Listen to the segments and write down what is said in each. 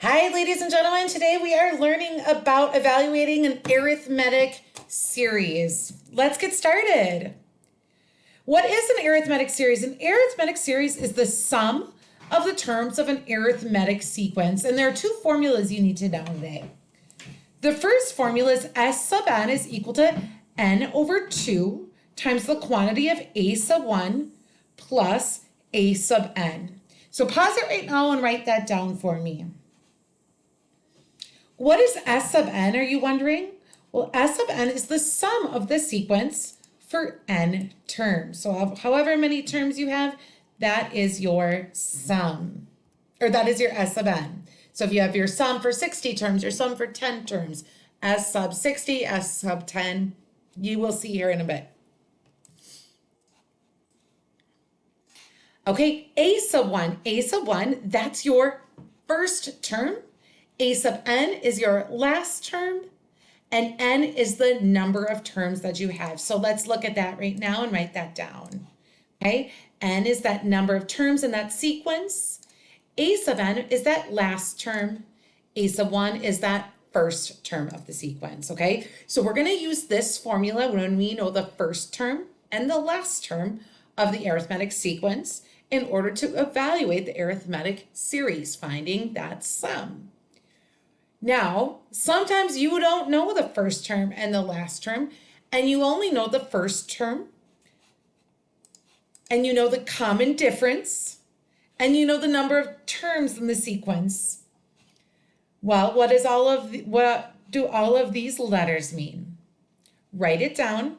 Hi, ladies and gentlemen. Today we are learning about evaluating an arithmetic series. Let's get started. What is an arithmetic series? An arithmetic series is the sum of the terms of an arithmetic sequence, and there are two formulas you need to know today. The first formula is S sub n is equal to n over 2 times the quantity of a sub 1 plus a sub n. So pause it right now and write that down for me. What is S sub n, are you wondering? Well, S sub n is the sum of the sequence for n terms. So however many terms you have, that is your sum, or that is your S sub n. So if you have your sum for 60 terms, your sum for 10 terms, S sub 60, S sub 10, you will see here in a bit. Okay, a sub 1, that's your first term. A sub n is your last term, and n is the number of terms that you have. So let's look at that right now and write that down. Okay, n is that number of terms in that sequence. A sub n is that last term. A sub 1 is that first term of the sequence, okay? So we're gonna use this formula when we know the first term and the last term of the arithmetic sequence in order to evaluate the arithmetic series, finding that sum. Now, sometimes you don't know the first term and the last term, and you only know the first term, and you know the common difference, and you know the number of terms in the sequence. Well, what do all of these letters mean? Write it down.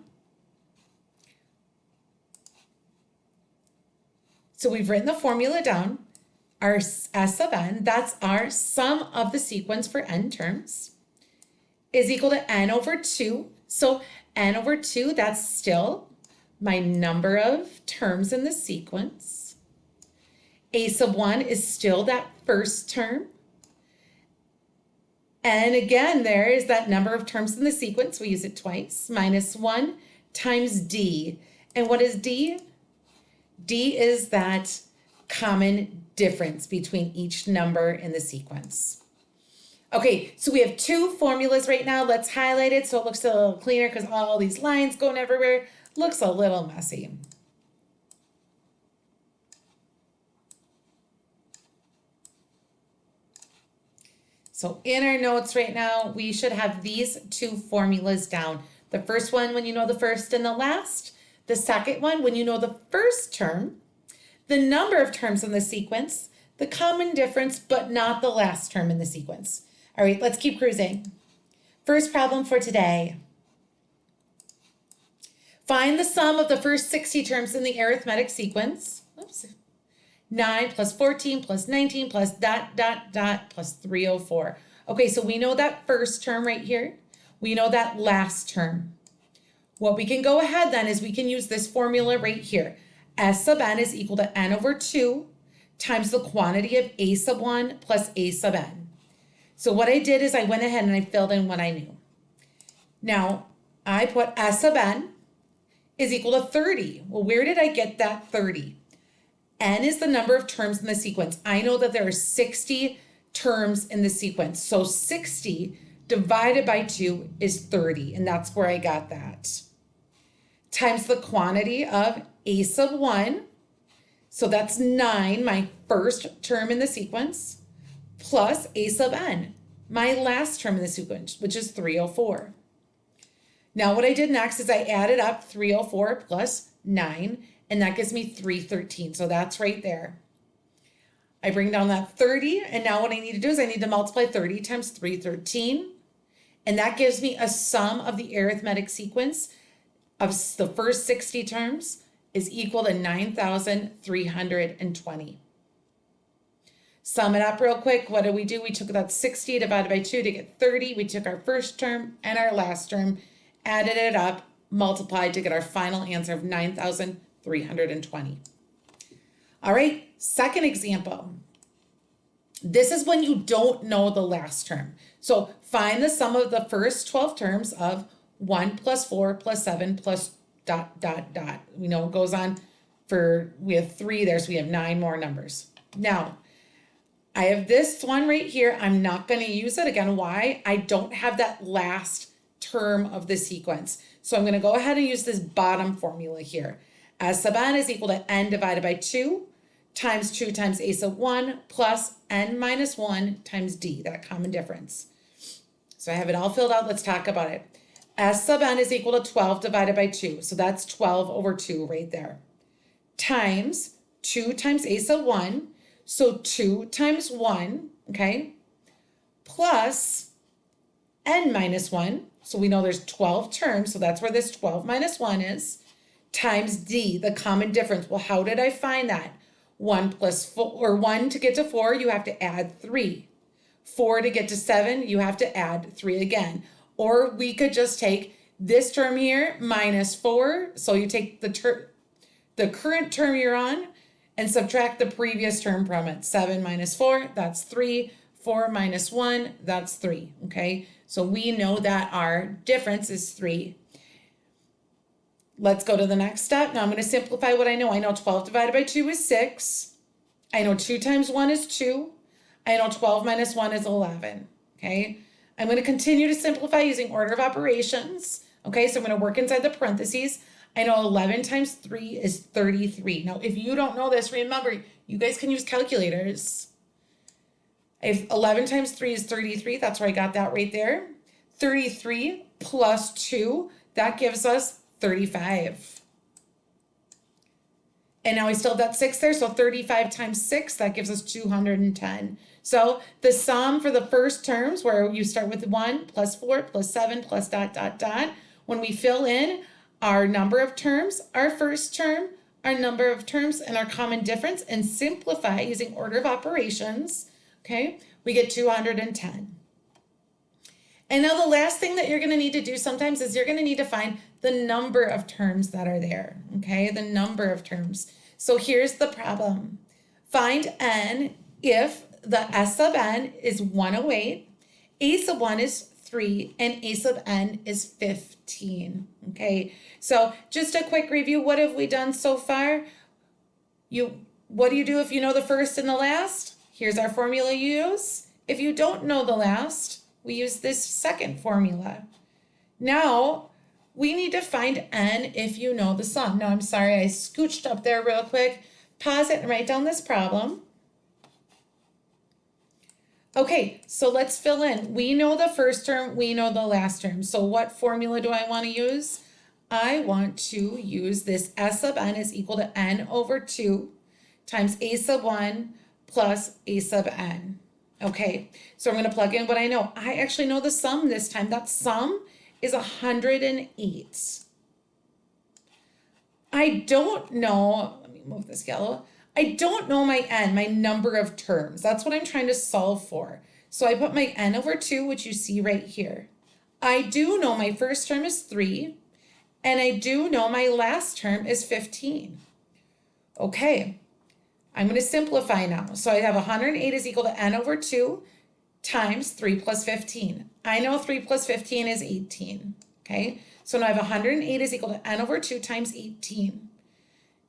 So we've written the formula down. Our S sub n, that's our sum of the sequence for n terms, is equal to n over 2. So n over 2, that's still my number of terms in the sequence. A sub 1 is still that first term. And again, there is that number of terms in the sequence. We use it twice, minus 1 times d. And what is d? D is that common difference between each number in the sequence. Okay, so we have two formulas right now. Let's highlight it so it looks a little cleaner because all these lines going everywhere. Looks a little messy. So in our notes right now, we should have these two formulas down. The first one when you know the first and the last. The second one when you know the first term, the number of terms in the sequence, the common difference, but not the last term in the sequence. All right, let's keep cruising. First problem for today. Find the sum of the first 60 terms in the arithmetic sequence. Oops. 9 plus 14 plus 19 plus ... plus 304. Okay, so we know that first term right here. We know that last term. What we can go ahead then is we can use this formula right here. S sub n is equal to n over 2 times the quantity of a sub 1 plus a sub n. So what I did is I went ahead and I filled in what I knew. Now, I put S sub n is equal to 30. Well, where did I get that 30? N is the number of terms in the sequence. I know that there are 60 terms in the sequence. So 60 divided by 2 is 30, and that's where I got that. Times the quantity of a sub 1, so that's 9, my first term in the sequence, plus a sub n, my last term in the sequence, which is 304. Now what I did next is I added up 304 plus 9, and that gives me 313, so that's right there. I bring down that 30, and now what I need to do is I need to multiply 30 times 313, and that gives me a sum of the arithmetic sequence of the first 60 terms is equal to 9,320. Sum it up real quick. What did we do? We took that 60 divided by 2 to get 30. We took our first term and our last term, added it up, multiplied to get our final answer of 9,320. All right, second example. This is when you don't know the last term. So find the sum of the first 12 terms of 1 plus 4 plus 7 plus ... We know it goes on for, we have 3 there, so we have 9 more numbers. Now, I have this one right here. I'm not going to use it. Again, why? I don't have that last term of the sequence. So I'm going to go ahead and use this bottom formula here. S sub n is equal to n divided by 2 times 2 times a sub 1 plus n minus 1 times d, that common difference. So I have it all filled out. Let's talk about it. S sub n is equal to 12 divided by 2. So that's 12 over 2 right there. Times 2 times a sub 1. So 2 times 1, okay, plus n minus 1. So we know there's 12 terms. So that's where this 12 minus 1 is. Times d, the common difference. Well, how did I find that? 1 plus 4, or 1 to get to 4, you have to add 3. 4 to get to 7, you have to add 3 again. Or we could just take this term here minus 4. So you take the current term you're on and subtract the previous term from it. 7 minus 4, that's 3. 4 minus 1, that's 3. Okay, so we know that our difference is 3. Let's go to the next step. Now I'm going to simplify what I know. I know 12 divided by 2 is 6. I know 2 times 1 is 2. I know 12 minus 1 is 11. Okay, I'm going to continue to simplify using order of operations. Okay, so I'm going to work inside the parentheses. I know 11 times 3 is 33. Now, if you don't know this, remember, you guys can use calculators. If 11 times 3 is 33, that's where I got that right there. 33 plus 2, that gives us 35. And now we still have that 6 there, so 35 times 6, that gives us 210. So the sum for the first terms, where you start with 1 plus 4 plus 7 plus dot, dot, dot, when we fill in our number of terms, our first term, our number of terms, and our common difference, and simplify using order of operations, okay, we get 210. And now the last thing that you're going to need to do sometimes is you're going to need to find the number of terms that are there, okay, the number of terms. So here's the problem. Find n if the S sub n is 108, a sub 1 is 3, and a sub n is 15, okay? So just a quick review, what have we done so far? What do you do if you know the first and the last? Here's our formula you use. If you don't know the last, we use this second formula. Now, we need to find n if you know the sum. Now, I'm sorry, I scooched up there real quick. Pause it and write down this problem. Okay, so let's fill in. We know the first term, we know the last term. So what formula do I want to use? I want to use this S sub n is equal to n over 2 times a sub 1 plus a sub n. Okay, so I'm going to plug in what I know. I actually know the sum this time. That sum is 108. I don't know, let me move this yellow. I don't know my n, my number of terms. That's what I'm trying to solve for. So I put my n over 2, which you see right here. I do know my first term is 3, and I do know my last term is 15. Okay, I'm going to simplify now. So I have 108 is equal to n over 2 times 3 plus 15. I know 3 plus 15 is 18. Okay, so now I have 108 is equal to n over 2 times 18.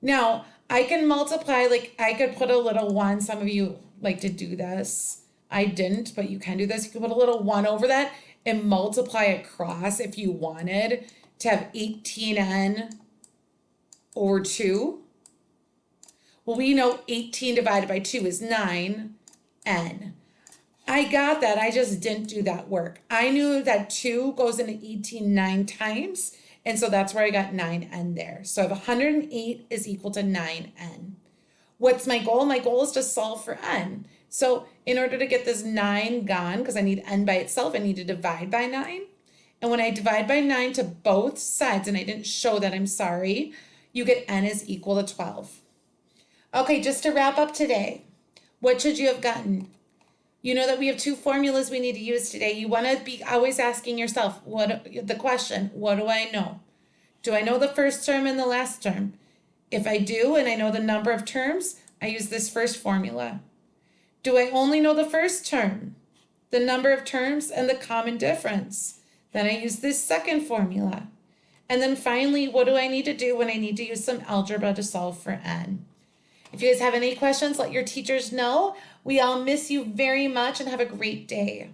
Now, I can multiply, like I could put a little 1. Some of you like to do this. I didn't, but you can do this. You can put a little 1 over that and multiply across if you wanted to have 18n over 2. Well, we know 18 divided by 2 is 9n. I got that. I just didn't do that work. I knew that 2 goes into 18 9 times. And so that's where I got 9n there. So I have 108 is equal to 9n. What's my goal? My goal is to solve for n. So in order to get this 9 gone, because I need n by itself, I need to divide by 9. And when I divide by 9 to both sides, and I didn't show that, I'm sorry, you get n is equal to 12. Okay, just to wrap up today, what should you have gotten? You know that we have 2 formulas we need to use today. You want to be always asking yourself, what do I know? Do I know the first term and the last term? If I do, and I know the number of terms, I use this first formula. Do I only know the first term, the number of terms, and the common difference? Then I use this second formula. And then finally, what do I need to do when I need to use some algebra to solve for n? If you guys have any questions, let your teachers know. We all miss you very much and have a great day.